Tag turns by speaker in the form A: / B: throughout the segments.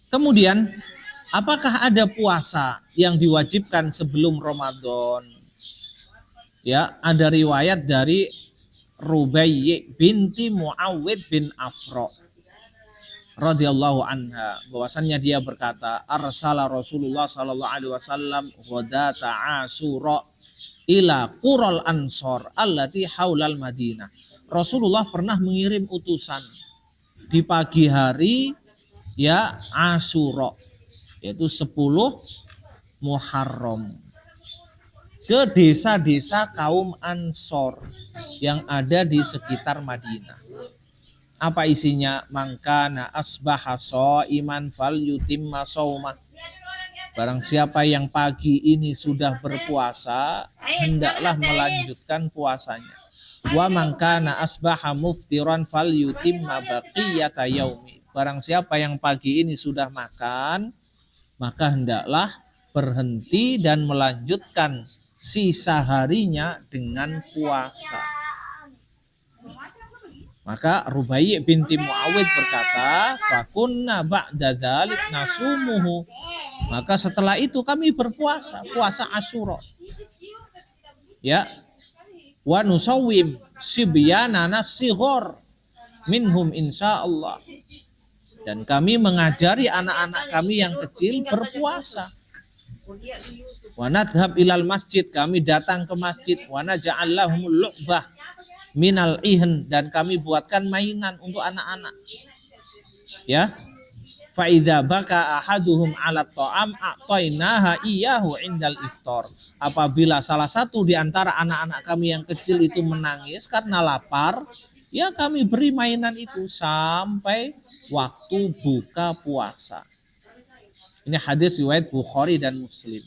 A: Kemudian, apakah ada puasa yang diwajibkan sebelum Ramadan? Ya, ada riwayat dari Rubayyi binti Muawwid bin Afra radhiyallahu anha, bahwasannya dia berkata, arsala Rasulullah sallallahu alaihi wasallam ghadata Asyura ila qural ansor allati haulal Madinah. Rasulullah pernah mengirim utusan di pagi hari ya Asyura, yaitu 10 Muharram, ke desa-desa kaum Ansor yang ada di sekitar Madinah. Apa isinya? Mangkana asbaha iman fal yutimma shaumah. Barang siapa yang pagi ini sudah berpuasa, hendaklah melanjutkan puasanya. Wa mangkana asbaha muftiran fal yutimma baqiyata yaumi. Barang siapa yang pagi ini sudah makan, maka hendaklah berhenti dan melanjutkan sisa harinya dengan puasa. Maka Rubayyi binti Muawwid berkata, fakunna ba'da dzalik nasumuhu. Maka setelah itu kami berpuasa, puasa Asyura. Ya. Wa nusawwim sibyanana sighar minhum insyaallah. Dan kami mengajari anak-anak kami yang kecil berpuasa. Wa nadhhab ilal masjid, kami datang ke masjid. Wa naj'al lahumul lu'bah minal ihan, dan kami buatkan mainan untuk anak-anak. Ya. Fa idza baka ahaduhum 'ala ta'am a'tainaha iyyahu 'indal iftar. Apabila salah satu di antara anak-anak kami yang kecil itu menangis karena lapar, ya kami beri mainan itu sampai waktu buka puasa. Ini hadis riwayat Bukhari dan Muslim.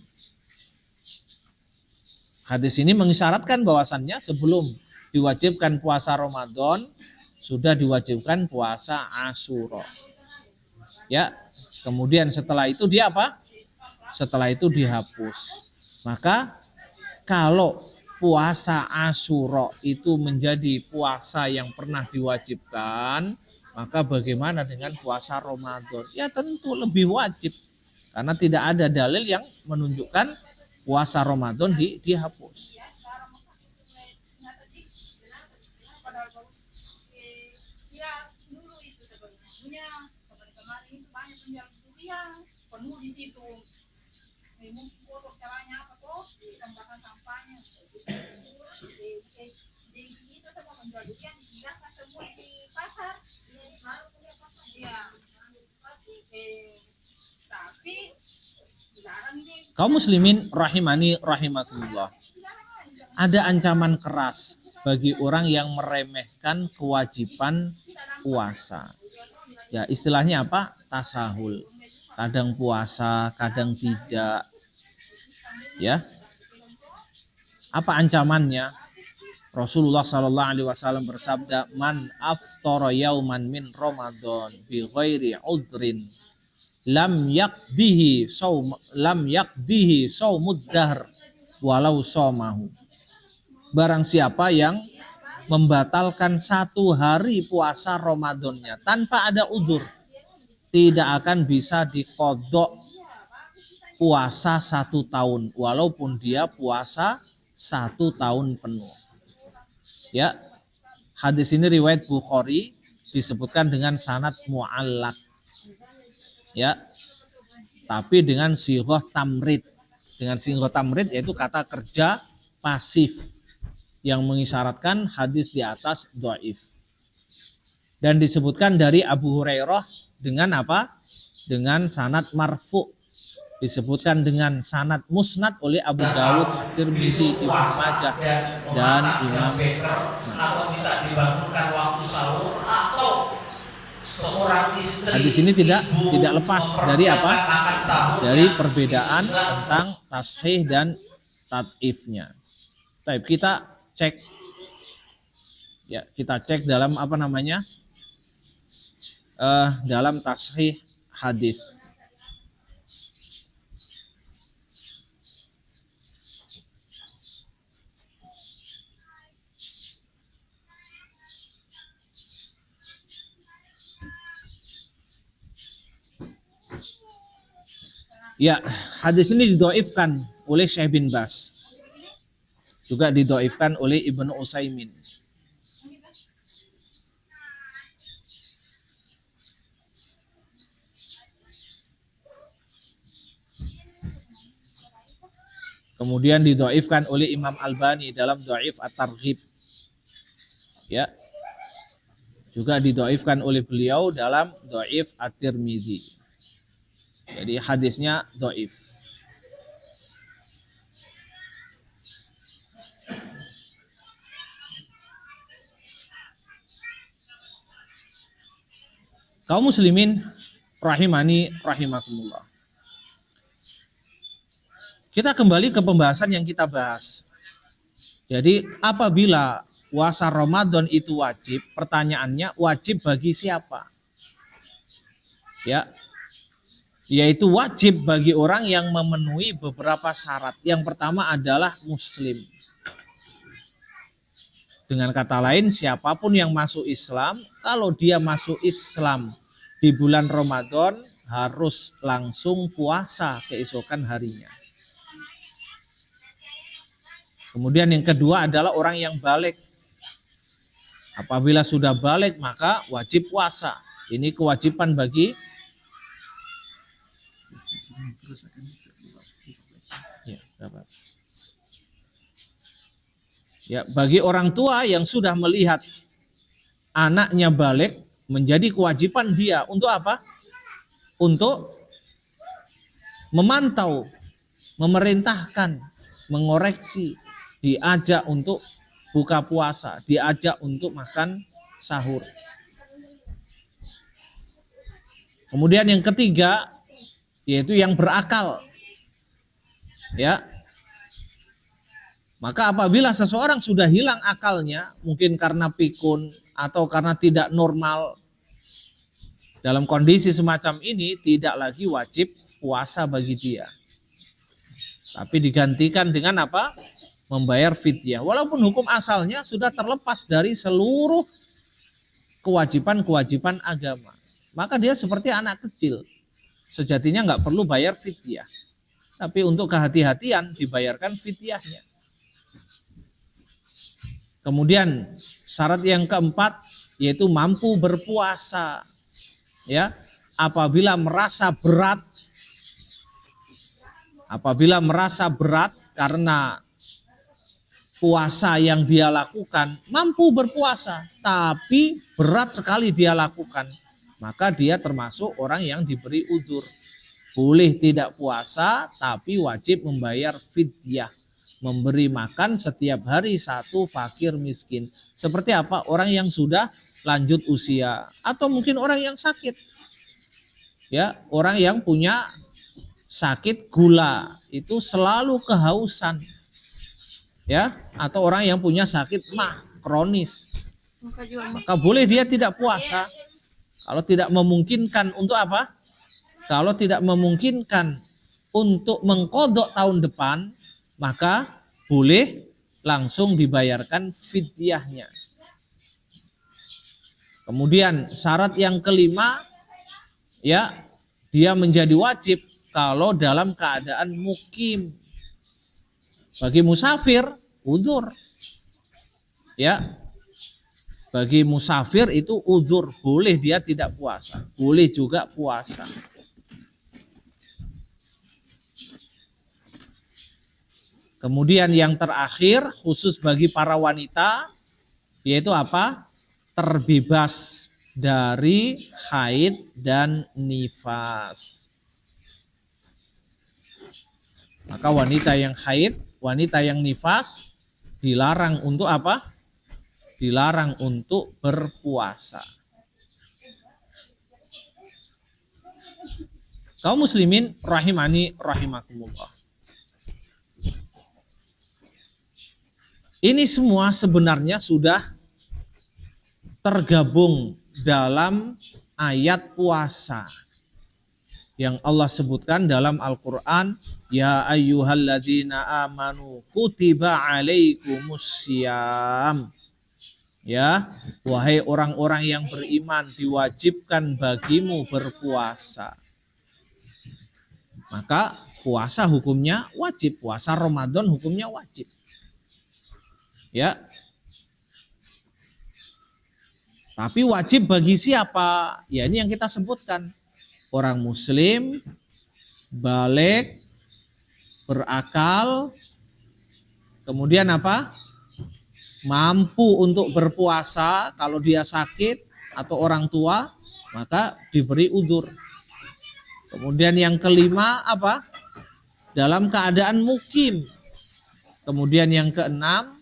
A: Hadis ini mengisyaratkan bahwasannya sebelum diwajibkan puasa Ramadan, sudah diwajibkan puasa Asyura. Ya, kemudian setelah itu dia apa? Setelah itu dihapus. Maka kalau puasa Asyura itu menjadi puasa yang pernah diwajibkan, maka bagaimana dengan puasa Ramadan? Ya tentu lebih wajib, karena tidak ada dalil yang menunjukkan puasa Ramadan dihapus. Kaum muslimin rahimani rahimakumullah. Ada ancaman keras bagi orang yang meremehkan kewajiban puasa. Ya, istilahnya apa? Tasahul. Kadang puasa, kadang tidak. Ya. Apa ancamannya? Rasulullah sallallahu alaihi wasallam bersabda, "Man aftara yauman min Ramadan bi ghairi udrin lam yakdihi saumud dahr walau somahu." Barang siapa yang membatalkan satu hari puasa Ramadannya tanpa ada udzur, tidak akan bisa diqodok puasa 1 tahun walaupun dia puasa 1 tahun penuh. Ya, hadis ini riwayat Bukhari, disebutkan dengan sanad mu'allaq. Ya, tapi dengan sighah tamrid. Dengan sighah tamrid yaitu kata kerja pasif yang mengisyaratkan hadis di atas dhaif. Dan disebutkan dari Abu Hurairah dengan apa? Dengan sanad marfu. Disebutkan dengan sanad musnad oleh Abu Dawud, At-Tirmidzi, Ibnu Majah dan Imam
B: atau tidak dibangunkan waktu sahur, atau seorang istri
A: hadis ini tidak lepas dari apa? Dari perbedaan tentang tashih dan tad'ifnya. Baik, kita cek ya, kita cek dalam apa namanya? Dalam tashih hadis. Ya, hadis ini didhaifkan oleh Syekh bin Baz. Juga didhaifkan oleh Ibnu Utsaimin. Kemudian didhaifkan oleh Imam Albani dalam Dhaif At-Targhib. Ya. Juga didhaifkan oleh beliau dalam Dhaif At-Tirmidzi. Jadi hadisnya dhaif. Kaum muslimin rahimani rahimakumullah. Kita kembali ke pembahasan yang kita bahas. Jadi apabila puasa Ramadan itu wajib, pertanyaannya wajib bagi siapa? Ya, yaitu wajib bagi orang yang memenuhi beberapa syarat. Yang pertama adalah muslim. Dengan kata lain, siapapun yang masuk Islam, kalau dia masuk Islam di bulan Ramadan harus langsung puasa keesokan harinya. Kemudian yang kedua adalah orang yang balik. Apabila sudah balik maka wajib puasa. Ini kewajiban bagi bagi orang tua yang sudah melihat anaknya balik, menjadi kewajiban dia untuk apa? Untuk memantau, memerintahkan, mengoreksi, diajak untuk buka puasa, diajak untuk makan sahur. Kemudian yang ketiga yaitu yang berakal. Ya. Maka apabila seseorang sudah hilang akalnya, mungkin karena pikun atau karena tidak normal, dalam kondisi semacam ini tidak lagi wajib puasa bagi dia. Tapi digantikan dengan apa? Membayar fidyah. Walaupun hukum asalnya sudah terlepas dari seluruh kewajiban-kewajiban agama. Maka dia seperti anak kecil. Sejatinya nggak perlu bayar fidyah. Tapi untuk kehati-hatian dibayarkan fidyahnya. Kemudian syarat yang keempat yaitu mampu berpuasa. Ya, apabila merasa berat karena puasa yang dia lakukan, mampu berpuasa tapi berat sekali dia lakukan, maka dia termasuk orang yang diberi udzur. Boleh tidak puasa tapi wajib membayar fidyah, memberi makan setiap hari satu fakir miskin. Seperti apa? Orang yang sudah lanjut usia atau mungkin orang yang sakit. Ya, orang yang punya sakit gula itu selalu kehausan. Ya, atau orang yang punya sakit mah kronis, maka boleh dia tidak puasa. Kalau tidak memungkinkan untuk apa? Kalau tidak memungkinkan untuk mengqadha tahun depan, maka boleh langsung dibayarkan fidyahnya. Kemudian syarat yang kelima, ya, dia menjadi wajib kalau dalam keadaan mukim. Bagi musafir, udzur. Ya. Bagi musafir itu udzur, boleh dia tidak puasa, boleh juga puasa. Kemudian yang terakhir khusus bagi para wanita yaitu apa? Terbebas dari haid dan nifas. Maka wanita yang haid, wanita yang nifas dilarang untuk apa? Dilarang untuk berpuasa. Kaum muslimin rahimani rahimakumullah. Ini semua sebenarnya sudah tergabung dalam ayat puasa yang Allah sebutkan dalam Al-Quran, ya ayyuhalladzina amanu kutiba alaikumussyam. Ya, wahai orang-orang yang beriman, diwajibkan bagimu berpuasa. maka puasa hukumnya wajib, puasa Ramadan hukumnya wajib. Ya. Tapi wajib bagi siapa? Ya ini yang kita sebutkan. Orang muslim, balik, berakal, kemudian apa? Mampu untuk berpuasa kalau dia sakit atau orang tua, maka diberi udzur. Kemudian yang kelima apa? Dalam keadaan mukim. Kemudian yang keenam,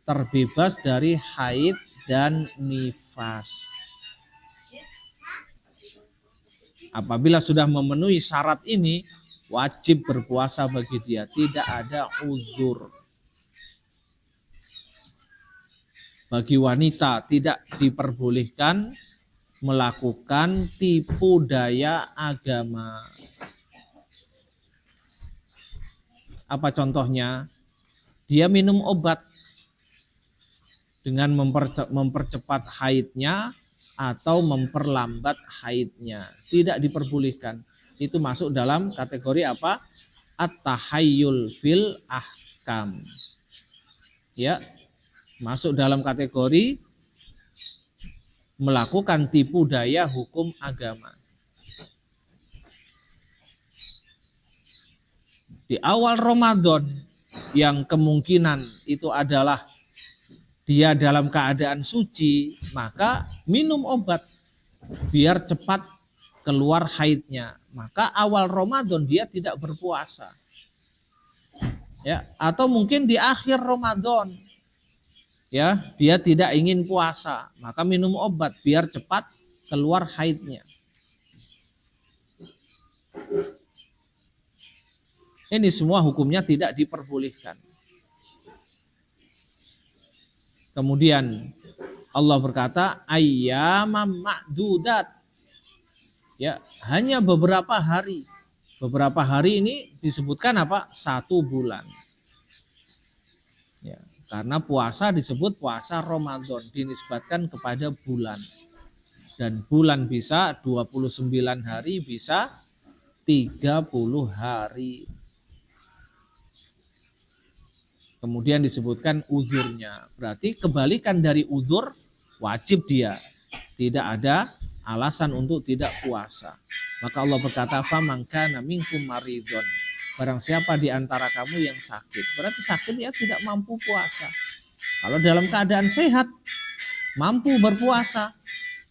A: terbebas dari haid dan nifas. Apabila sudah memenuhi syarat ini, wajib berpuasa bagi dia, tidak ada uzur. Bagi wanita tidak diperbolehkan melakukan tipu daya agama. Apa contohnya? Dia minum obat dengan mempercepat haidnya atau memperlambat haidnya. Tidak diperbolehkan. Itu masuk dalam kategori apa? At-tahayyul fil ahkam. Ya, masuk dalam kategori melakukan tipu daya hukum agama. Di awal Ramadan yang kemungkinan itu adalah dia dalam keadaan suci, maka minum obat biar cepat keluar haidnya. Maka awal Ramadan dia tidak berpuasa. Ya, atau mungkin di akhir Ramadan ya, dia tidak ingin puasa, maka minum obat biar cepat keluar haidnya. Ini semua hukumnya tidak diperbolehkan. Kemudian Allah berkata ayyamam ma'dudat. Ya, hanya beberapa hari. Beberapa hari ini disebutkan apa? 1 bulan. Ya, karena puasa disebut puasa Ramadan, dinisbatkan kepada bulan. Dan bulan bisa 29 hari, bisa 30 hari. Kemudian disebutkan uzurnya. Berarti kebalikan dari uzur, wajib dia. Tidak ada alasan untuk tidak puasa. Maka Allah berkata, "Faman kana minkum maridun." Barang siapa di antara kamu yang sakit. Berarti sakit ya tidak mampu puasa. Kalau dalam keadaan sehat, mampu berpuasa,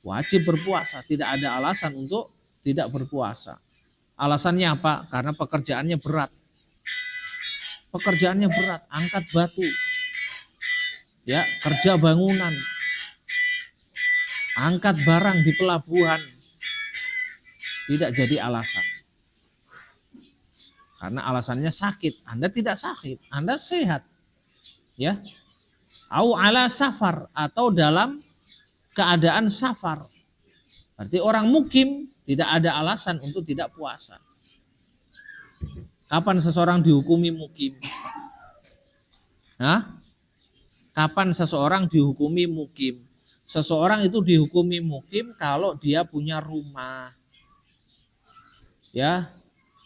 A: wajib berpuasa. Tidak ada alasan untuk tidak berpuasa. Alasannya apa? Karena pekerjaannya berat. Pekerjaannya berat, angkat batu, ya, kerja bangunan, angkat barang di pelabuhan, tidak jadi alasan. Karena alasannya sakit, Anda tidak sakit, Anda sehat, ya. Au ala safar, atau dalam keadaan safar. Berarti orang mukim tidak ada alasan untuk tidak puasa. Kapan seseorang dihukumi mukim? Hah? Kapan seseorang dihukumi mukim? Seseorang itu dihukumi mukim kalau dia punya rumah. Ya,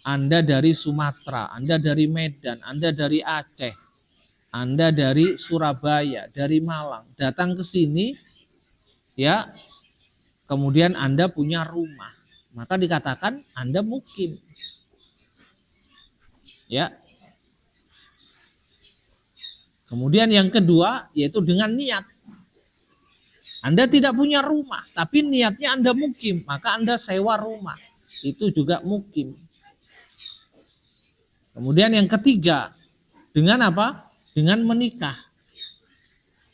A: Anda dari Sumatera, Anda dari Medan, Anda dari Aceh, Anda dari Surabaya, dari Malang, datang ke sini, ya, kemudian Anda punya rumah, maka dikatakan Anda mukim. Ya. Kemudian yang kedua yaitu dengan niat. Anda tidak punya rumah, tapi niatnya Anda mukim, maka Anda sewa rumah. Itu juga mukim. Kemudian yang ketiga, dengan apa? Dengan menikah.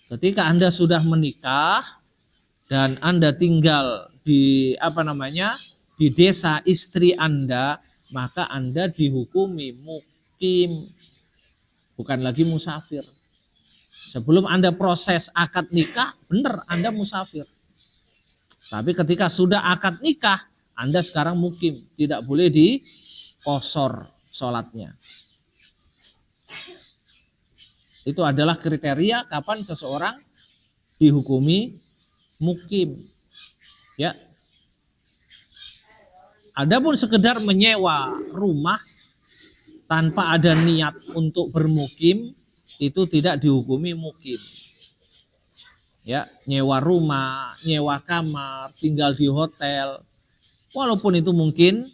A: Ketika Anda sudah menikah dan Anda tinggal di di desa istri Anda, maka Anda dihukumi mukim, bukan lagi musafir. Sebelum Anda proses akad nikah, benar Anda musafir. Tapi ketika sudah akad nikah, Anda sekarang mukim, tidak boleh dikosor sholatnya. Itu adalah kriteria kapan seseorang dihukumi mukim. Ya. Adapun sekedar menyewa rumah tanpa ada niat untuk bermukim itu tidak dihukumi mukim. Ya, nyewa rumah, nyewa kamar, tinggal di hotel, walaupun itu mungkin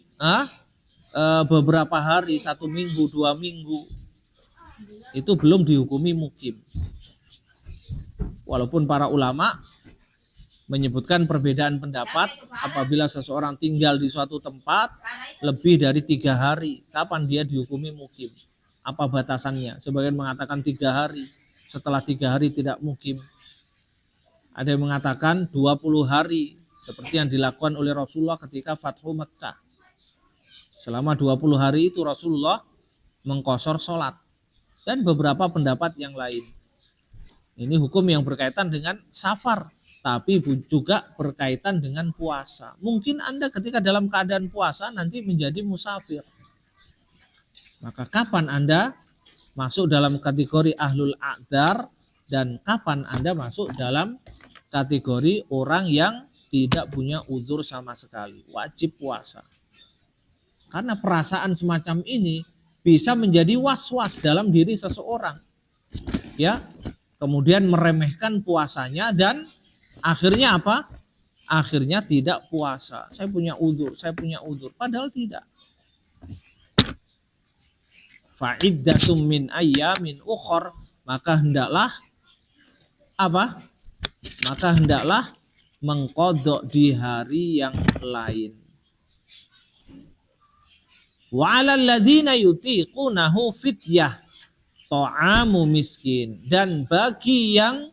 A: beberapa hari, 1 minggu, 2 minggu, itu belum dihukumi mukim. Walaupun para ulama menyebutkan perbedaan pendapat apabila seseorang tinggal di suatu tempat lebih dari 3 hari, kapan dia dihukumi mukim? Apa batasannya? Sebagian mengatakan 3 hari, setelah 3 hari tidak mukim. Ada yang mengatakan 20 hari, seperti yang dilakukan oleh Rasulullah ketika Fathu Mekah. Selama 20 hari itu Rasulullah mengqashar sholat. Dan beberapa pendapat yang lain. Ini hukum yang berkaitan dengan safar, tapi juga berkaitan dengan puasa. Mungkin Anda ketika dalam keadaan puasa nanti menjadi musafir. Maka kapan Anda masuk dalam kategori ahlul a'dzar dan kapan Anda masuk dalam kategori orang yang tidak punya uzur sama sekali, wajib puasa. Karena perasaan semacam ini bisa menjadi was-was dalam diri seseorang. Ya, kemudian meremehkan puasanya dan akhirnya apa? Akhirnya tidak puasa. Saya punya uzur, padahal tidak. Fa'iddatum min ayyamin ukhor, maka hendaklah apa? Maka hendaklah mengqadha di hari yang lain. Wa 'alal ladzina yutiqunahu fidyah ta'amu miskin, dan bagi yang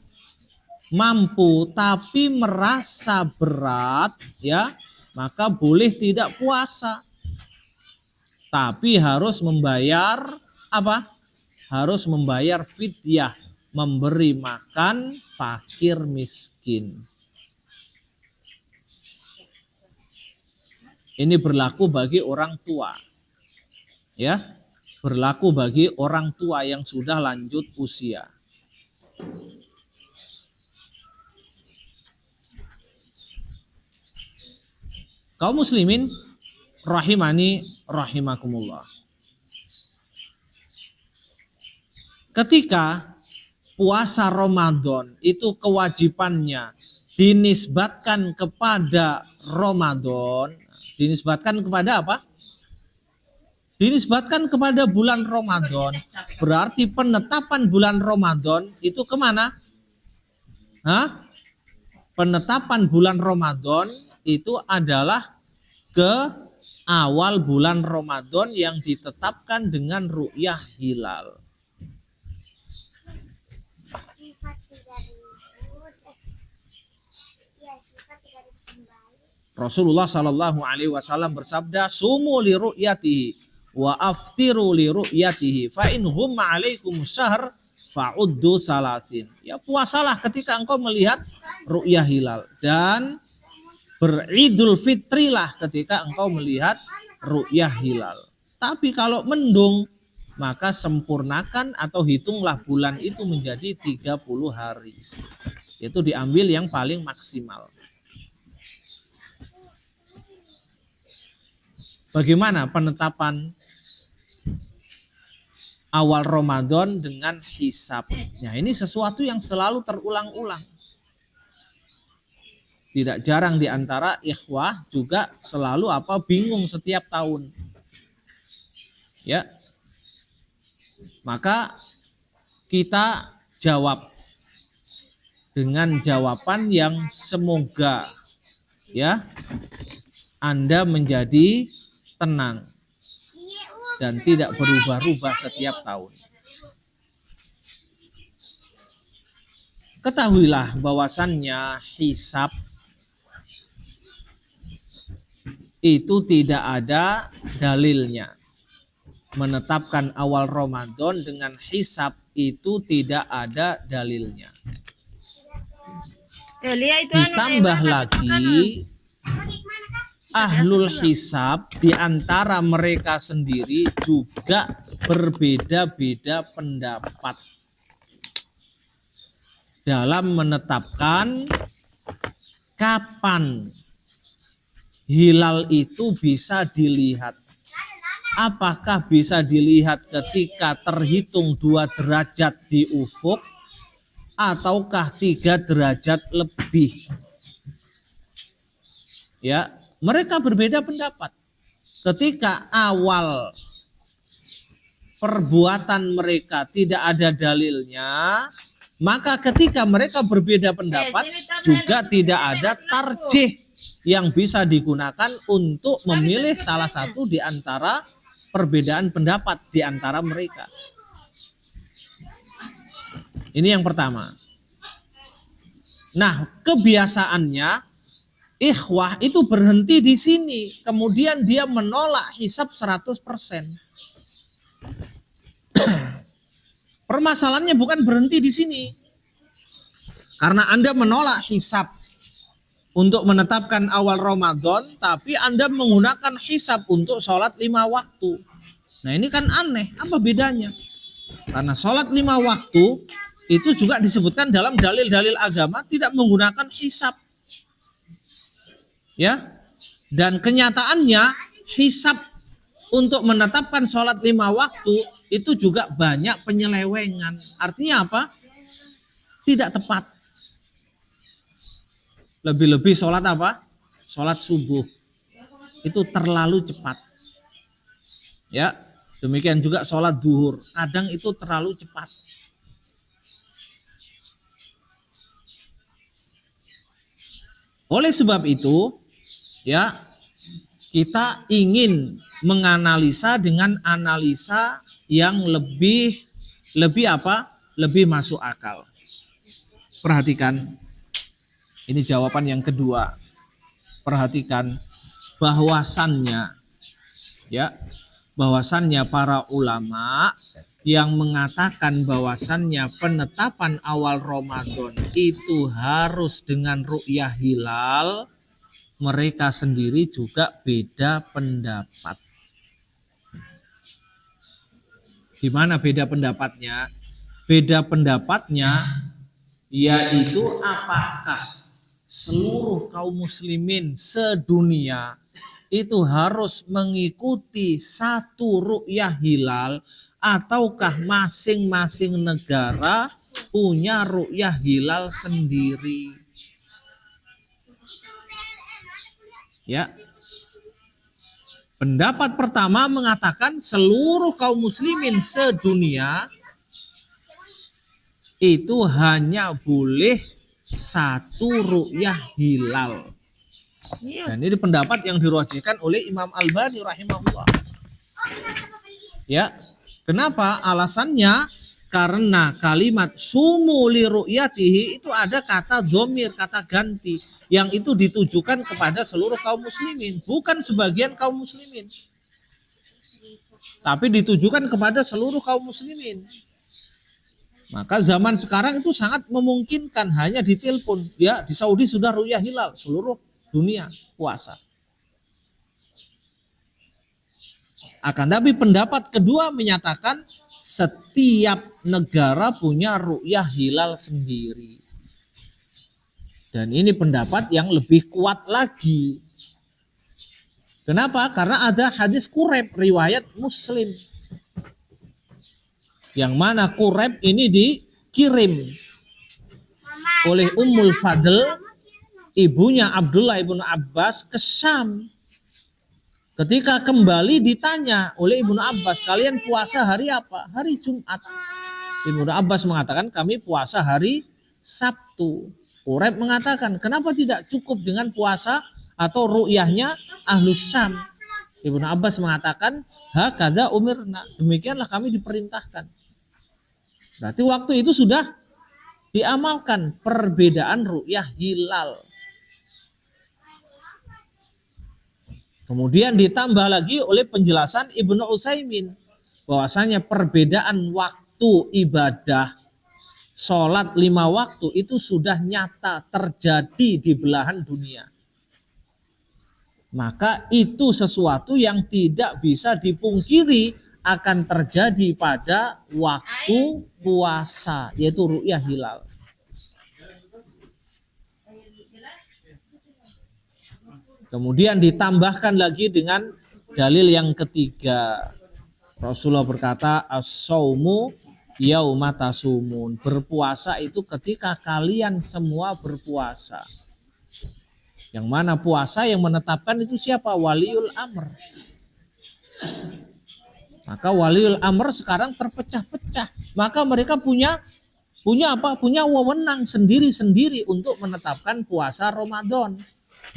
A: mampu tapi merasa berat, ya, maka boleh tidak puasa. Tapi harus membayar apa? Harus membayar fidyah, memberi makan fakir miskin. Ini berlaku bagi orang tua. Ya, berlaku bagi orang tua yang sudah lanjut usia. Kaum muslimin rahimani rahimakumullah. Ketika puasa Ramadan itu kewajibannya dinisbatkan kepada Ramadan, dinisbatkan kepada apa? Dinisbatkan kepada bulan Ramadan, berarti penetapan bulan Ramadan itu kemana? Penetapan bulan Ramadan itu adalah ke awal bulan Ramadan yang ditetapkan dengan ru'yah hilal. Rasulullah Shallallahu Alaihi Wasallam bersabda, "Sumu li ru'yatihi wa aftiru li ru'yatihi fa in humma 'alaikum syahr fa'uddu salasin." Ya, puasalah ketika engkau melihat ru'yah hilal dan beridul fitrilah ketika engkau melihat ru'yah hilal. Tapi kalau mendung, maka sempurnakan atau hitunglah bulan itu menjadi 30 hari. Itu diambil yang paling maksimal. Bagaimana penetapan awal Ramadan dengan hisab? Nah, ini sesuatu yang selalu terulang-ulang. Tidak jarang di antara ikhwah juga selalu bingung setiap tahun. Ya. Maka kita jawab dengan jawaban yang semoga ya Anda menjadi tenang dan tidak berubah-ubah setiap tahun. Ketahuilah bahwasannya hisab itu tidak ada dalilnya. Menetapkan awal Ramadan dengan hisab itu tidak ada dalilnya. Ditambah lagi ahlul hisab di antara mereka sendiri juga berbeda-beda pendapat dalam menetapkan kapan hilal itu bisa dilihat. apakah bisa dilihat ketika terhitung 2 derajat di ufuk ataukah 3 derajat lebih? Ya, mereka berbeda pendapat. Ketika awal perbuatan mereka tidak ada dalilnya, maka ketika mereka berbeda pendapat juga tidak ada tarjih yang bisa digunakan untuk memilih salah satu di antara perbedaan pendapat di antara mereka. Ini yang pertama. Nah, kebiasaannya ikhwah itu berhenti di sini, kemudian dia menolak hisab 100%. Permasalahannya bukan berhenti di sini. Karena Anda menolak hisab untuk menetapkan awal Ramadan, tapi Anda menggunakan hisab untuk sholat 5 waktu. Nah ini kan aneh, apa bedanya? Karena sholat 5 waktu itu juga disebutkan dalam dalil-dalil agama tidak menggunakan hisab. Ya, dan kenyataannya hisab untuk menetapkan sholat 5 waktu itu juga banyak penyelewengan. Artinya apa? Tidak tepat. Lebih-lebih sholat apa? Sholat subuh. Itu terlalu cepat. Ya, demikian juga sholat duhur. Kadang itu terlalu cepat. Oleh sebab itu, ya, kita ingin menganalisa dengan analisa yang lebih apa? Lebih masuk akal. Perhatikan, ini jawaban yang kedua. Perhatikan bahwasannya, ya, bahwasannya para ulama yang mengatakan bahwasannya penetapan awal Ramadan itu harus dengan ru'yah hilal, mereka sendiri juga beda pendapat. Gimana beda pendapatnya? Beda pendapatnya yaitu apakah seluruh kaum muslimin sedunia itu harus mengikuti satu ru'yah hilal ataukah masing-masing negara punya ru'yah hilal sendiri. Ya. Pendapat pertama mengatakan seluruh kaum muslimin sedunia itu hanya boleh satu ru'yah hilal. Dan ini pendapat yang dirujukkan oleh Imam Albani rahimahullah. Ya, kenapa? Alasannya karena kalimat sumu li ru'yatihi itu ada kata dhamir, kata ganti yang itu ditujukan kepada seluruh kaum muslimin, bukan sebagian kaum muslimin. Tapi ditujukan kepada seluruh kaum muslimin. Maka zaman sekarang itu sangat memungkinkan hanya ditelepon. Ya, di Saudi sudah ru'yah hilal, seluruh dunia puasa. Akan tapi pendapat kedua menyatakan setiap negara punya ru'yah hilal sendiri. Dan ini pendapat yang lebih kuat lagi. Kenapa? Karena ada hadis Quraib riwayat Muslim. Yang mana Quraib ini dikirim oleh Ummul Fadl, ibunya Abdullah ibnu Abbas, ke Syam. Ketika kembali ditanya oleh Ibnu Abbas, kalian puasa hari apa? Hari Jumat. Ibnu Abbas mengatakan kami puasa hari Sabtu. Quraib mengatakan kenapa tidak cukup dengan puasa atau ru'yahnya Ahlus Syam? Ibnu Abbas mengatakan hakadza umirna, demikianlah kami diperintahkan. Berarti waktu itu sudah diamalkan perbedaan ru'yah hilal. Kemudian ditambah lagi oleh penjelasan Ibnu Utsaimin bahwasanya perbedaan waktu ibadah sholat 5 waktu itu sudah nyata terjadi di belahan dunia. Maka itu sesuatu yang tidak bisa dipungkiri akan terjadi pada waktu puasa, yaitu ru'yah hilal. Kemudian ditambahkan lagi dengan Dalil yang ketiga, Rasulullah berkata, as-saumu yauma tasumun. Berpuasa itu ketika kalian semua berpuasa. Yang mana puasa yang menetapkan itu siapa? Waliul amr. Maka waliul amr sekarang terpecah-pecah. Maka mereka punya apa? Punya wewenang sendiri-sendiri untuk menetapkan puasa Ramadan.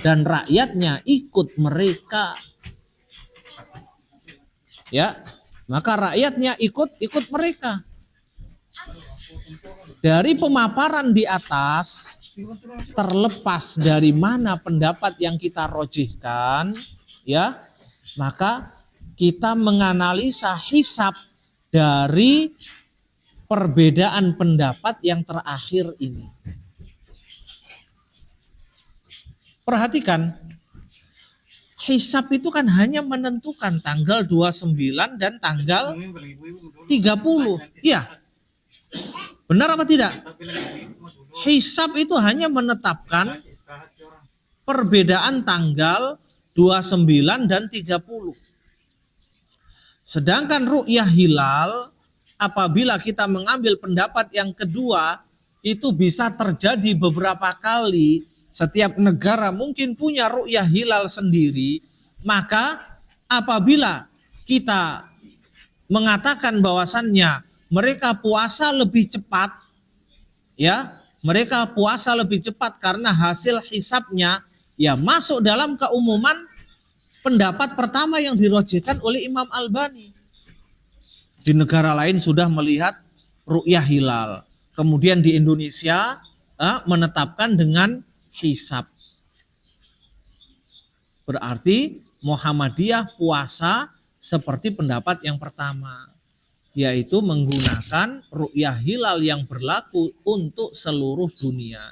A: Dan rakyatnya ikut mereka. Ya, maka rakyatnya ikut mereka. Dari pemaparan di atas, terlepas dari mana pendapat yang kita rojihkan, ya, maka kita menganalisa hisab dari perbedaan pendapat yang terakhir ini. Perhatikan, hisab itu kan hanya menentukan tanggal 29 dan tanggal 30. Iya. Benar apa tidak? Hisab itu hanya menetapkan perbedaan tanggal 29 dan 30. Sedangkan ru'yah hilal, apabila kita mengambil pendapat yang kedua, itu bisa terjadi beberapa kali. Setiap negara mungkin punya ru'yah hilal sendiri. Maka apabila kita mengatakan bahwasannya mereka puasa lebih cepat, ya, mereka puasa lebih cepat karena hasil hisabnya ya masuk dalam keumuman pendapat pertama yang dirojihkan oleh Imam Albani. Di negara lain sudah melihat ru'yah hilal, kemudian di Indonesia menetapkan dengan hisab. Berarti Muhammadiyah puasa seperti pendapat yang pertama, yaitu menggunakan ru'yah hilal yang berlaku untuk seluruh dunia.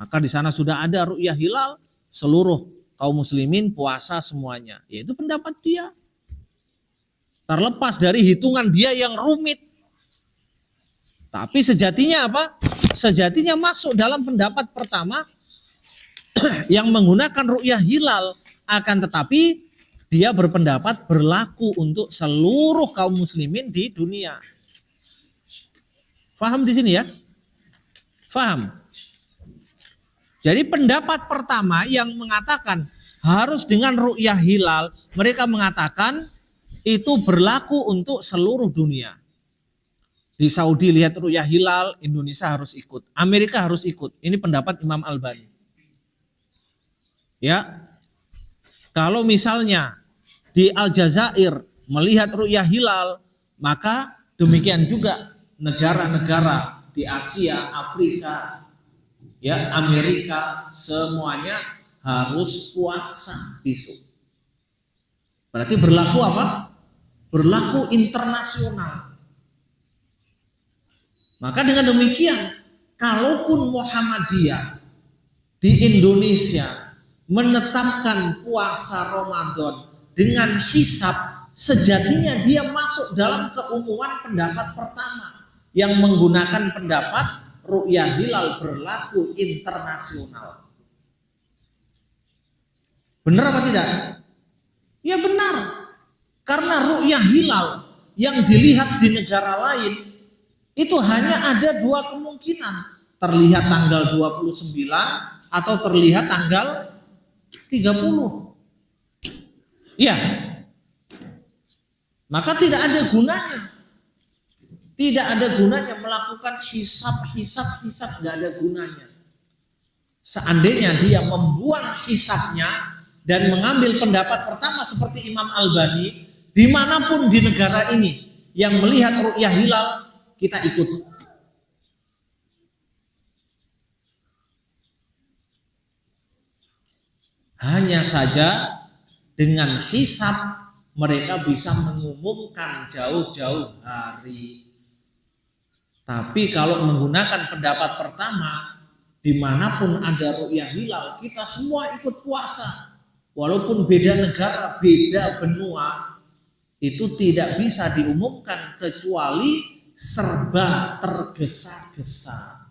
A: Maka di sana sudah ada ru'yah hilal, seluruh kaum muslimin puasa semuanya, yaitu pendapat dia. Terlepas dari hitungan dia yang rumit. Tapi sejatinya apa? Sejatinya masuk dalam pendapat pertama yang menggunakan ru'yah hilal, akan tetapi dia berpendapat berlaku untuk seluruh kaum muslimin di dunia. Faham di sini ya? Faham? Jadi pendapat pertama yang mengatakan harus dengan ru'yah hilal, mereka mengatakan itu berlaku untuk seluruh dunia. Di Saudi lihat ru'yah hilal, Indonesia harus ikut, Amerika harus ikut. Ini pendapat Imam Albani. Ya. Kalau misalnya di Aljazair melihat ru'yah hilal, maka demikian juga negara-negara di Asia, Afrika, ya, Amerika, semuanya harus puasa besok. Berarti berlaku apa? Berlaku internasional. Maka dengan demikian, kalaupun Muhammadiyah di Indonesia menetapkan puasa Ramadan dengan hisab, sejatinya dia masuk dalam keumuman pendapat pertama yang menggunakan pendapat ru'yah hilal berlaku internasional. Benar apa tidak? Ya benar. Karena ru'yah hilal yang dilihat di negara lain itu hanya ada dua kemungkinan. Terlihat tanggal 29 atau terlihat tanggal 30. Ya. Maka tidak ada gunanya. Tidak ada gunanya melakukan hisab, tidak ada gunanya. Seandainya dia membuang hisabnya dan mengambil pendapat pertama seperti Imam Albani, dimanapun di negara ini yang melihat ru'yah hilal, kita ikut. Hanya saja dengan hisab mereka bisa mengumumkan jauh-jauh hari. Tapi kalau menggunakan pendapat pertama, dimanapun ada ru'yah hilal, kita semua ikut puasa. Walaupun beda negara, beda benua, itu tidak bisa diumumkan kecuali serba tergesa-gesa.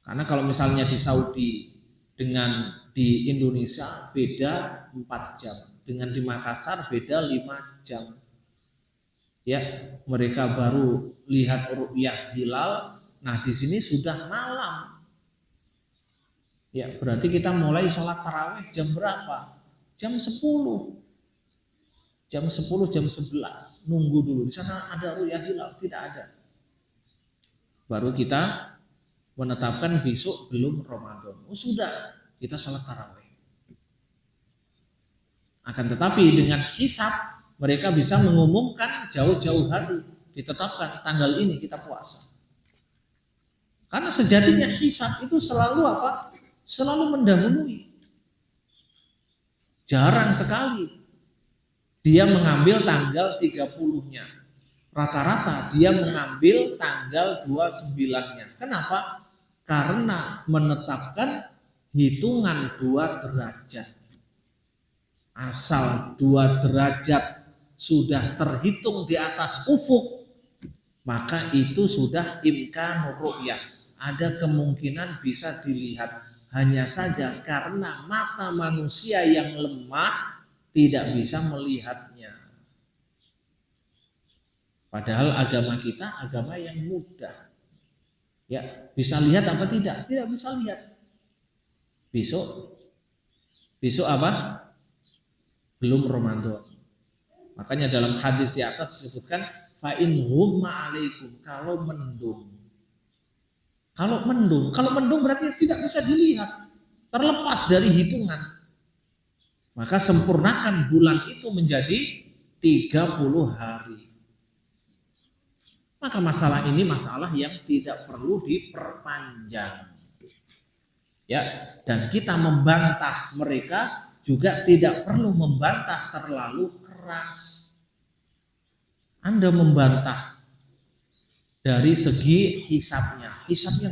A: Karena kalau misalnya di Saudi dengan di Indonesia beda 4 jam. dengan di Makassar beda 5 jam. Ya, mereka baru lihat ru'yah hilal. Nah, di sini sudah malam. Ya, berarti kita mulai sholat tarawih jam berapa? Jam 10. Jam 10, jam 11. Nunggu dulu. Di sana ada ru'yah hilal? Tidak ada. Baru kita menetapkan besok belum Ramadan. Oh, sudah, kita sholat tarawih. Akan tetapi dengan hisab mereka bisa mengumumkan jauh-jauh hari, ditetapkan tanggal ini kita puasa. Karena sejatinya hisab itu selalu apa? Selalu mendahului. Jarang sekali dia mengambil tanggal 30-nya. Rata-rata dia mengambil tanggal 29-nya. Kenapa? Karena menetapkan hitungan 2 derajat. Asal 2 derajat sudah terhitung di atas ufuk, maka itu sudah imkan ru'yah. Ada kemungkinan bisa dilihat. Hanya saja karena mata manusia yang lemah tidak bisa melihatnya. Padahal agama kita agama yang mudah. Ya, bisa lihat apa tidak? Tidak bisa lihat. Besok apa? Belum Ramadan. Makanya dalam hadis di atas disebutkan fa in humma alaikum, kalau mendung. Kalau mendung berarti tidak bisa dilihat, terlepas dari hitungan. Maka sempurnakan bulan itu menjadi 30 hari. Maka masalah ini masalah yang tidak perlu diperpanjang. Ya, dan kita membantah mereka juga tidak perlu membantah terlalu keras. Anda membantah dari segi hisabnya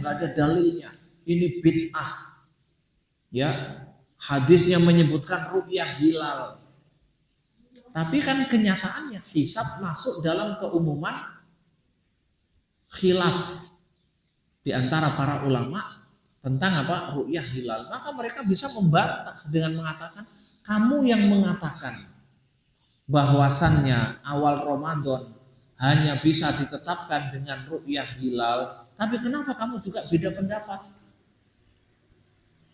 A: nggak ada dalilnya, ini bid'ah. Ya, hadisnya menyebutkan ru'yah hilal. Tapi kan kenyataannya hisab masuk dalam keumuman khilaf di antara para ulama tentang apa? Ru'yah hilal. Maka mereka bisa membantah dengan mengatakan, kamu yang mengatakan bahwasannya awal Ramadan hanya bisa ditetapkan dengan ru'yah hilal, tapi kenapa kamu juga beda pendapat?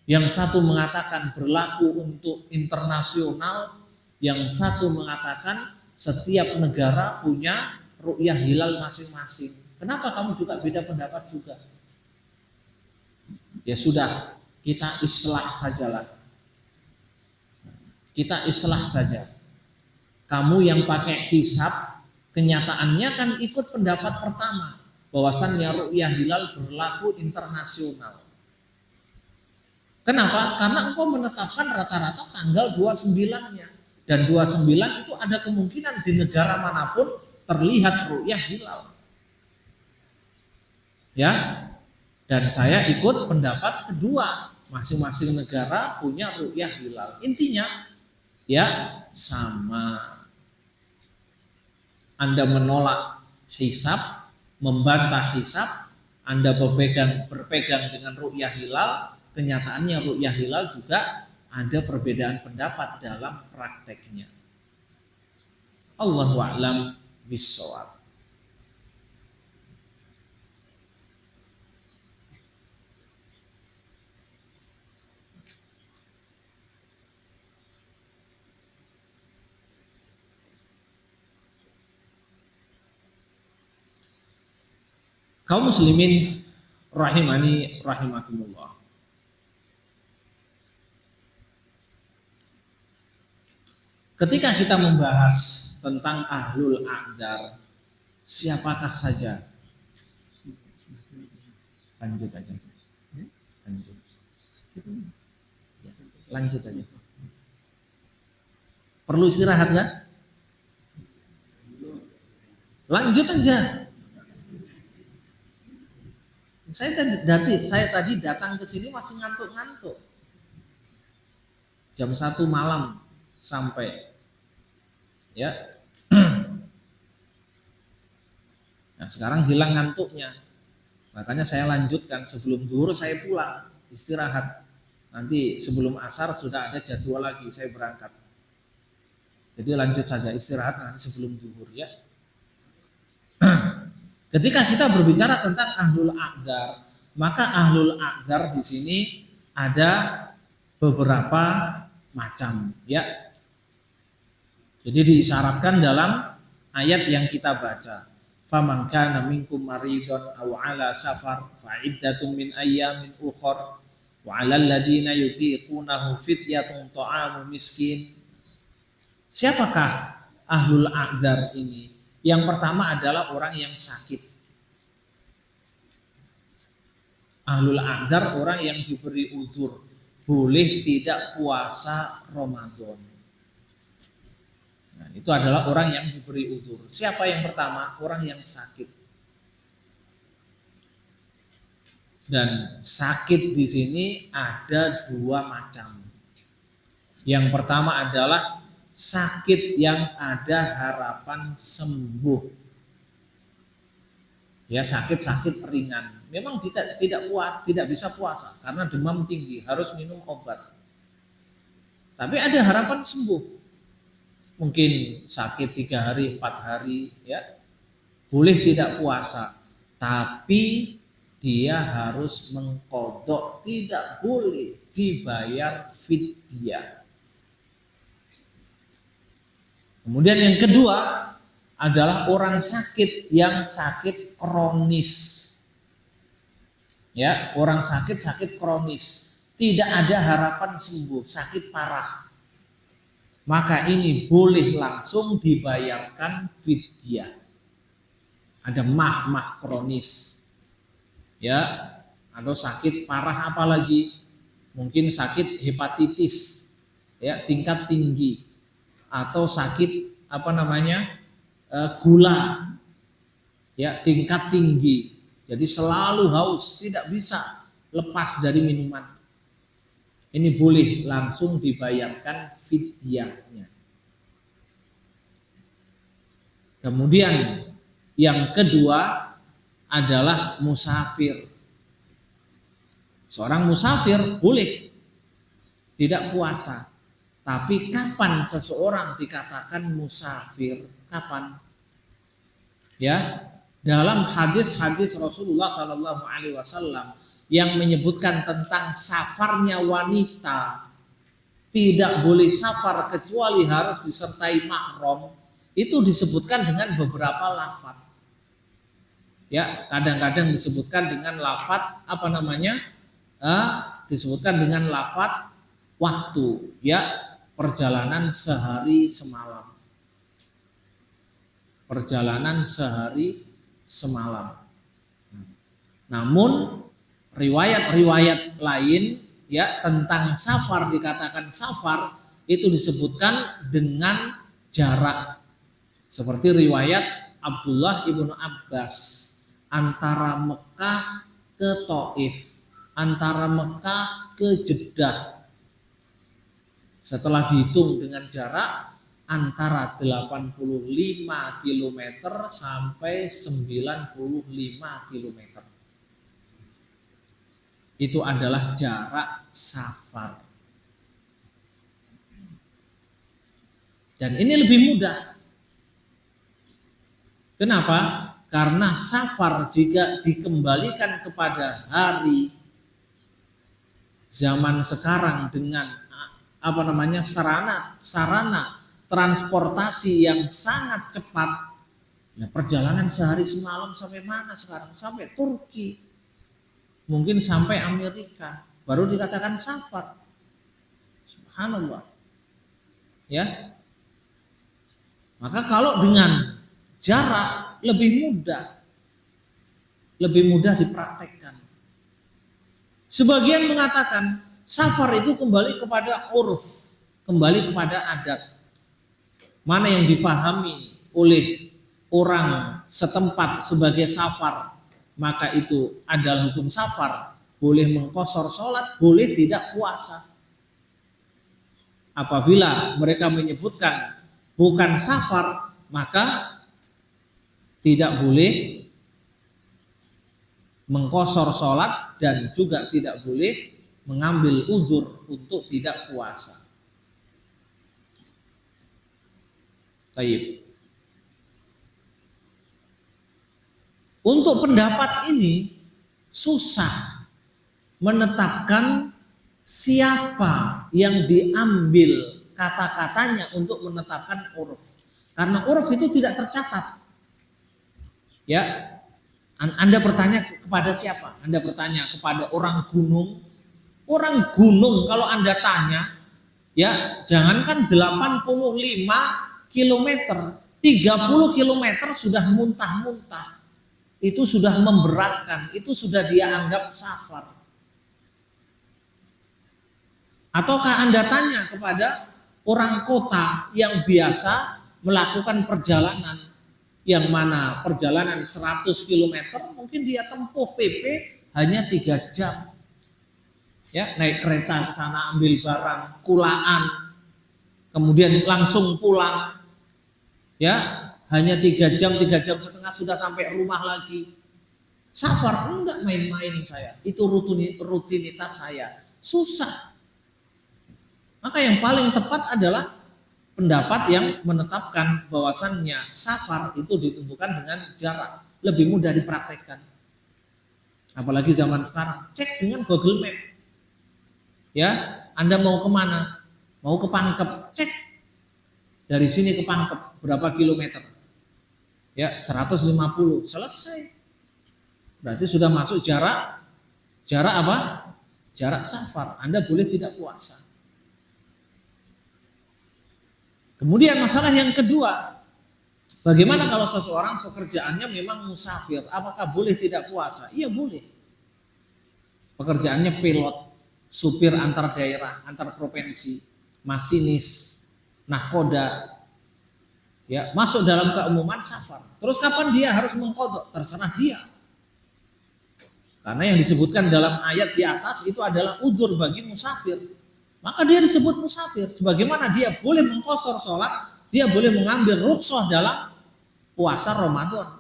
A: Yang satu mengatakan berlaku untuk internasional, yang satu mengatakan setiap negara punya ru'yah hilal masing-masing. Kenapa kamu juga beda pendapat juga? Ya sudah, kita islah sajalah. Kita islah saja. Kamu yang pakai hisab, kenyataannya kan ikut pendapat pertama, bahwasannya ru'yah hilal berlaku internasional. Kenapa? Karena engkau menetapkan rata-rata tanggal 29-nya. Dan 29 itu ada kemungkinan di negara manapun terlihat ru'yah hilal. Ya, dan saya ikut pendapat kedua, masing-masing negara punya ru'yah hilal. Intinya ya sama. Anda menolak hisab, membantah hisab, Anda berpegang dengan ru'yah hilal, kenyataannya ru'yah hilal juga ada perbedaan pendapat dalam prakteknya. Allahu a'lam bishawab. Kaum muslimin rahimani rahimakumullah. Ketika kita membahas tentang ahlul a'dzar, siapakah saja? Lanjut aja. Lanjut aja. Perlu istirahat nggak? Lanjut aja. Saya tadi datang ke sini masih ngantuk-ngantuk. Jam 1 malam sampai ya. Nah, sekarang hilang ngantuknya. Makanya saya lanjutkan, sebelum zuhur saya pulang istirahat. Nanti sebelum asar sudah ada jadwal lagi saya berangkat. Jadi lanjut saja istirahat nanti sebelum zuhur ya. Ketika kita berbicara tentang ahlul a'dzar, maka ahlul a'dzar di sini ada beberapa macam ya. Jadi diisyaratkan dalam ayat yang kita baca. Faman kana minkum maridun aw ala safar fa iddatun min ayyamin ukhra wa 'alal ladina yutiqunahu fidyatun ta'amu miskin. Siapakah ahlul a'dzar ini? Yang pertama adalah orang yang sakit. Ahlul a'dzar orang yang diberi udzur, boleh tidak puasa Ramadan. Nah, itu adalah orang yang diberi udzur. Siapa yang pertama? Orang yang sakit. Dan sakit di sini ada dua macam. Yang pertama adalah sakit yang ada harapan sembuh. Ya, sakit-sakit ringan. Memang tidak bisa puasa karena demam tinggi, harus minum obat. Tapi ada harapan sembuh. Mungkin sakit 3 hari, 4 hari, ya. Boleh tidak puasa, tapi dia harus mengqadha, tidak boleh dibayar fidyah. Kemudian yang kedua adalah orang sakit yang sakit kronis. Ya, orang sakit kronis, tidak ada harapan sembuh, sakit parah. Maka ini boleh langsung dibayarkan fidyah. Ada mah kronis. Ya, atau sakit parah apalagi? Mungkin sakit hepatitis ya, tingkat tinggi. Atau sakit gula ya, tingkat tinggi, jadi selalu haus, tidak bisa lepas dari minuman. Ini boleh langsung dibayarkan fidyahnya. Kemudian yang kedua adalah musafir. Seorang musafir boleh tidak puasa. Tapi kapan seseorang dikatakan musafir? Kapan? Ya, dalam hadis-hadis Rasulullah SAW yang menyebutkan tentang safarnya wanita, tidak boleh safar kecuali harus disertai mahram, itu disebutkan dengan beberapa lafaz. Ya, kadang-kadang disebutkan dengan lafaz disebutkan dengan lafaz waktu, ya. Perjalanan sehari semalam. Perjalanan sehari semalam. Namun riwayat-riwayat lain ya tentang safar, dikatakan safar itu disebutkan dengan jarak. Seperti riwayat Abdullah ibnu Abbas, antara Mekah ke Taif, antara Mekah ke Jeddah. Setelah dihitung dengan jarak antara 85 km sampai 95 km. Itu adalah jarak safar. Dan ini lebih mudah. Kenapa? Karena safar jika dikembalikan kepada hari zaman sekarang dengan sarana transportasi yang sangat cepat, ya, perjalanan sehari semalam sampai mana sekarang? Sampai Turki, mungkin sampai Amerika, baru dikatakan safar. Subhanallah, ya. Maka kalau dengan jarak lebih mudah dipraktekkan. Sebagian mengatakan safar itu kembali kepada uruf, kembali kepada adat. Mana yang difahami oleh orang setempat sebagai safar, maka itu adalah hukum safar. Boleh mengqashar sholat, boleh tidak puasa. Apabila mereka menyebutkan bukan safar, maka tidak boleh mengqashar sholat dan juga tidak boleh mengambil uzur untuk tidak puasa. Baik. Untuk pendapat ini susah menetapkan siapa yang diambil kata-katanya untuk menetapkan uruf. Karena uruf itu tidak tercatat. Ya, Anda bertanya kepada siapa? Anda bertanya kepada orang gunung. Orang gunung kalau Anda tanya, ya jangankan 85 km, 30 km sudah muntah-muntah. Itu sudah memberatkan, itu sudah dia anggap safar. Ataukah Anda tanya kepada orang kota yang biasa melakukan perjalanan, yang mana perjalanan 100 km mungkin dia tempuh PP hanya 3 jam. Ya, naik kereta ke sana ambil barang, kulaan, kemudian langsung pulang. Ya, hanya 3 jam, 3 jam setengah sudah sampai rumah lagi. Safar enggak main-main saya. Itu rutinitas saya. Susah. Maka yang paling tepat adalah pendapat yang menetapkan bahwasannya safar itu ditentukan dengan jarak, lebih mudah dipraktekkan. Apalagi zaman sekarang, cek dengan Google Map. Ya, Anda mau kemana? Mau ke Pangkep, cek dari sini ke Pangkep berapa kilometer? Ya, 150, selesai. Berarti sudah masuk jarak apa? Jarak safar. Anda boleh tidak puasa. Kemudian masalah yang kedua, bagaimana kalau seseorang pekerjaannya memang musafir? Apakah boleh tidak puasa? Iya boleh. Pekerjaannya pilot, supir antar daerah, antar provinsi, masinis, nahkoda, ya masuk dalam keumuman safar. Terus kapan dia harus mengqadha? Terserah dia. Karena yang disebutkan dalam ayat di atas itu adalah udzur bagi musafir. Maka dia disebut musafir. Sebagaimana dia boleh mengqashar sholat, dia boleh mengambil rukhsah dalam puasa Ramadan.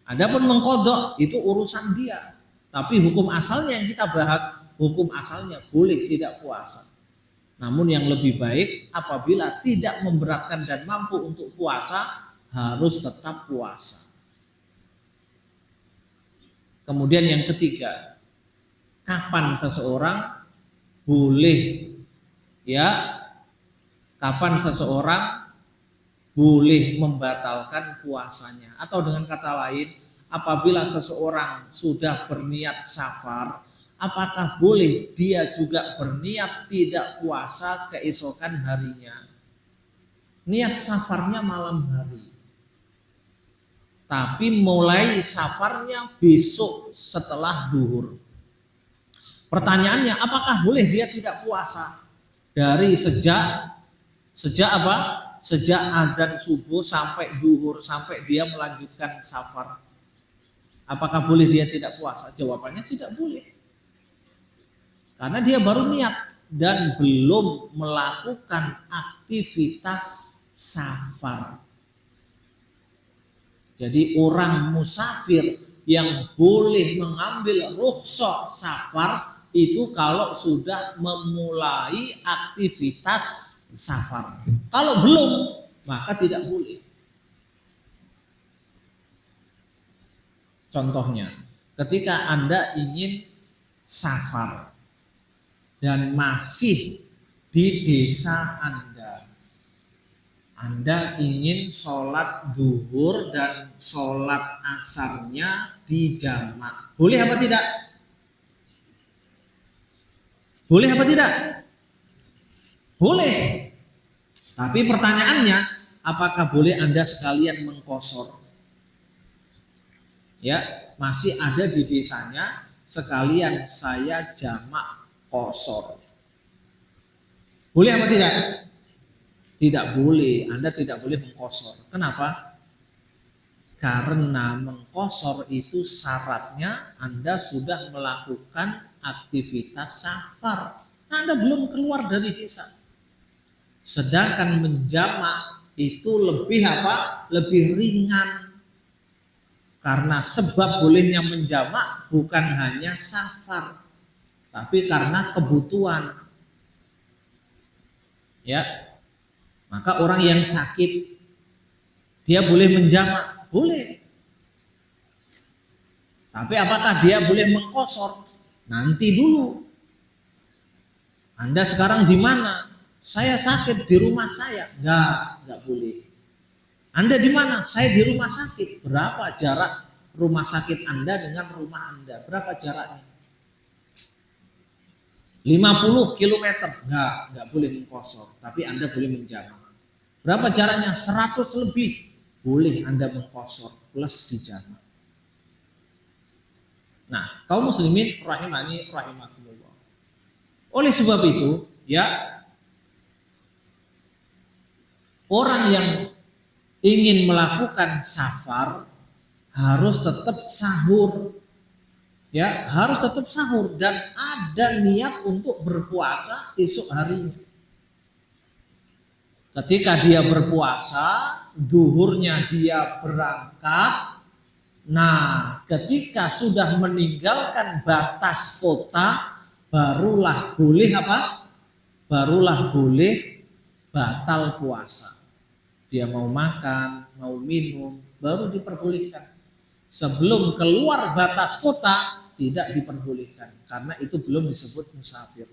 A: Adapun mengqadha itu urusan dia. Tapi hukum asalnya yang kita bahas, hukum asalnya boleh tidak puasa. Namun yang lebih baik apabila tidak memberatkan dan mampu untuk puasa, harus tetap puasa. Kemudian yang ketiga, kapan seseorang boleh kapan seseorang boleh membatalkan puasanya, atau dengan kata lain, apabila seseorang sudah berniat safar, apakah boleh dia juga berniat tidak puasa keesokan harinya? Niat safarnya malam hari, tapi mulai safarnya besok setelah duhur. Pertanyaannya, apakah boleh dia tidak puasa dari sejak apa? Sejak adzan subuh sampai duhur, sampai dia melanjutkan safar. Apakah boleh dia tidak puasa? Jawabannya tidak boleh. Karena dia baru niat dan belum melakukan aktivitas safar. Jadi orang musafir yang boleh mengambil rukhsah safar itu kalau sudah memulai aktivitas safar. Kalau belum, maka tidak boleh. Contohnya, ketika Anda ingin safar dan masih di desa Anda ingin sholat duhur dan sholat asarnya dijamak. Boleh apa tidak? Boleh apa tidak? Boleh. Tapi pertanyaannya, apakah boleh Anda sekalian mengqashar? Ya, masih ada di desanya, sekalian saya jamak qashar. Boleh apa tidak? Tidak boleh, Anda tidak boleh mengqashar. Kenapa? Karena mengqashar itu syaratnya Anda sudah melakukan aktivitas safar. Anda belum keluar dari desa. Sedangkan menjamak itu lebih apa? Lebih ringan. Karena sebab bolehnya menjamak bukan hanya safar, tapi karena kebutuhan. Ya. Maka orang yang sakit dia boleh menjamak? Boleh. Tapi apakah dia boleh mengkosor? Nanti dulu. Anda sekarang di mana? Saya sakit di rumah saya. Enggak boleh. Anda di mana? Saya di rumah sakit. Berapa jarak rumah sakit Anda dengan rumah Anda? Berapa jaraknya? 50 km. Enggak boleh mengkosor. Tapi Anda boleh menjamak. Berapa jaraknya? 100 lebih. Boleh Anda mengkosor plus dijamak. Nah, kaum muslimin rahimani rahimakumullah. Oleh sebab itu, ya, orang yang ingin melakukan safar harus tetap sahur. Ya, harus tetap sahur dan ada niat untuk berpuasa esok harinya. Ketika dia berpuasa, duhurnya dia berangkat. Nah, ketika sudah meninggalkan batas kota, barulah boleh apa? Barulah boleh batal puasa. Dia mau makan, mau minum, baru diperbolehkan. Sebelum keluar batas kota, tidak diperbolehkan. Karena itu belum disebut musafir.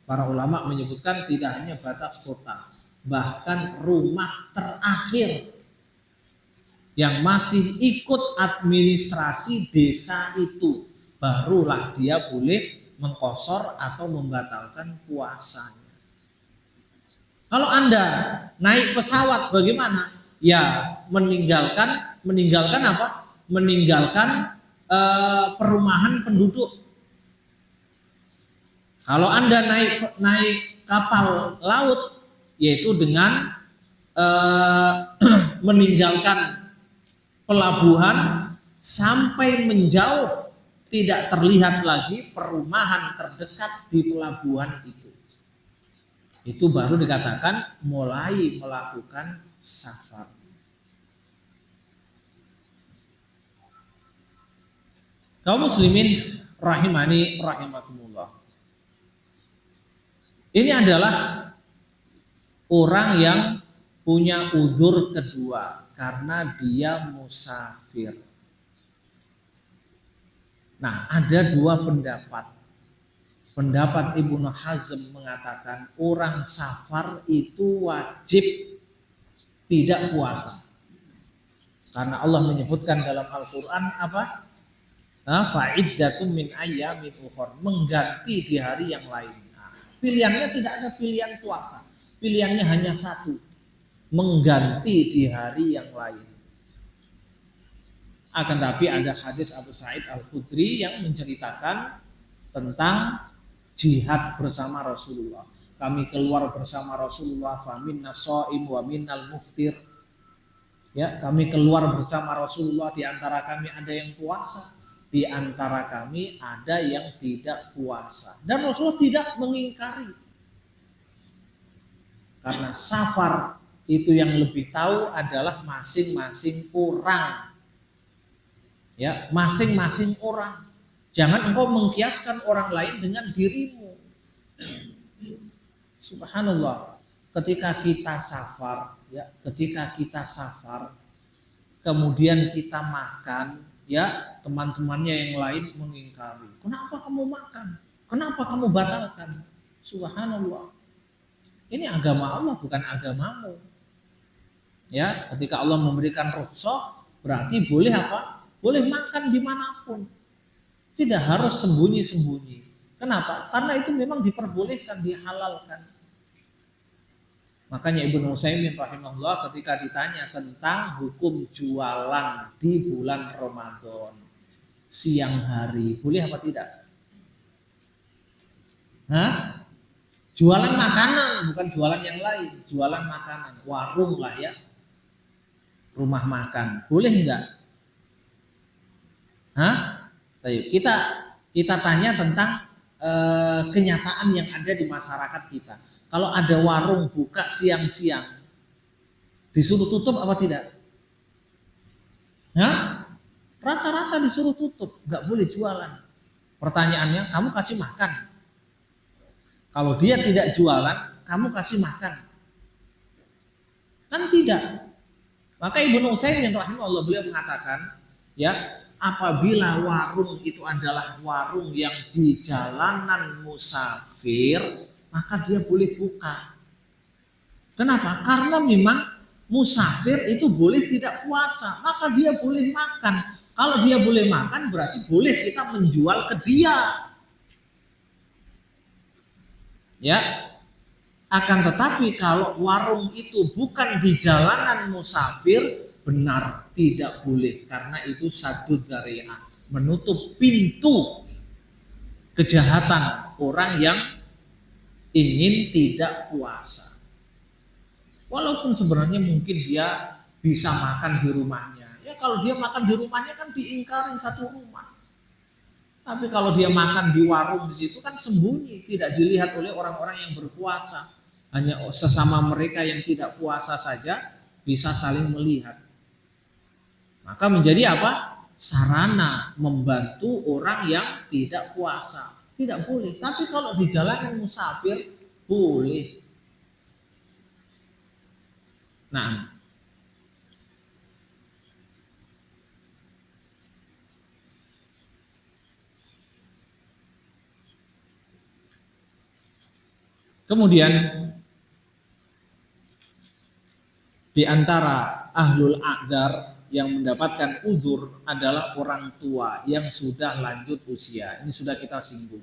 A: Para ulama menyebutkan tidak hanya batas kota, bahkan rumah terakhir yang masih ikut administrasi desa itu, barulah dia boleh mengkosor atau membatalkan puasanya. Kalau Anda naik pesawat bagaimana? Ya meninggalkan apa? Meninggalkan perumahan penduduk. Kalau Anda naik kapal laut, yaitu dengan meninggalkan pelabuhan sampai menjauh, tidak terlihat lagi perumahan terdekat di pelabuhan itu. Itu baru dikatakan mulai melakukan safar. Kaum muslimin rahimani rahimakumullah. Ini adalah orang yang punya udzur kedua karena dia musafir. Nah, ada dua pendapat. Pendapat Ibnu Hazm mengatakan orang safar itu wajib tidak puasa. Karena Allah menyebutkan dalam Al-Qur'an apa? Fa'iddatun min ayyamin ukhra, mengganti di hari yang lain. Nah, pilihannya tidak ada pilihan puasa. Pilihannya hanya satu, mengganti di hari yang lain. Akan tapi ada hadis Abu Sa'id Al-Khudri yang menceritakan tentang jihad bersama Rasulullah. Kami keluar bersama Rasulullah, faminna shaim wa minnal muftir. Ya, kami keluar bersama Rasulullah, di antara kami ada yang puasa, di antara kami ada yang tidak puasa. Dan Rasulullah tidak mengingkari. Karena safar itu yang lebih tahu adalah masing-masing orang. Ya, masing-masing orang. Jangan engkau mengkiaskan orang lain dengan dirimu. Subhanallah. Ketika kita safar, ya, kemudian kita makan, ya, teman-temannya yang lain mengingkari. Kenapa kamu makan? Kenapa kamu batalkan? Subhanallah. Ini agama Allah, bukan agamamu. Ya, ketika Allah memberikan rukhsah, berarti boleh apa? Boleh makan dimanapun. Tidak harus sembunyi-sembunyi. Kenapa? Karena itu memang diperbolehkan, dihalalkan. Makanya Ibnu Utsaimin rahimahullah ketika ditanya tentang hukum jualan di bulan Ramadan siang hari, boleh apa tidak? Jualan makanan, bukan jualan yang lain, jualan makanan, warung lah ya, rumah makan, boleh enggak? Kita tanya tentang kenyataan yang ada di masyarakat kita. Kalau ada warung buka siang-siang, disuruh tutup apa tidak? Rata-rata disuruh tutup, nggak boleh jualan. Pertanyaannya, kamu kasih makan. Kalau dia tidak jualan, kamu kasih makan. Kan tidak. Maka Ibnu Utsaimin rahimahullah beliau mengatakan, ya, apabila warung itu adalah warung yang di jalanan musafir, maka dia boleh buka. Kenapa? Karena memang musafir itu boleh tidak puasa, maka dia boleh makan. Kalau dia boleh makan berarti boleh kita menjual ke dia. Ya. Akan tetapi kalau warung itu bukan di jalanan musafir, benar tidak boleh karena itu satu dzari'ah, menutup pintu kejahatan orang yang ingin tidak puasa. Walaupun sebenarnya mungkin dia bisa makan di rumahnya. Ya kalau dia makan di rumahnya kan diingkarin satu rumah. Tapi kalau dia makan di warung di situ kan sembunyi, tidak dilihat oleh orang-orang yang berpuasa. Hanya sesama mereka yang tidak puasa saja bisa saling melihat. Maka menjadi apa? Sarana membantu orang yang tidak puasa. Tidak boleh. Tapi kalau di jalanan musafir boleh. Nah, kemudian di antara ahlul a'dzar yang mendapatkan udzur adalah orang tua yang sudah lanjut usia. Ini sudah kita singgung.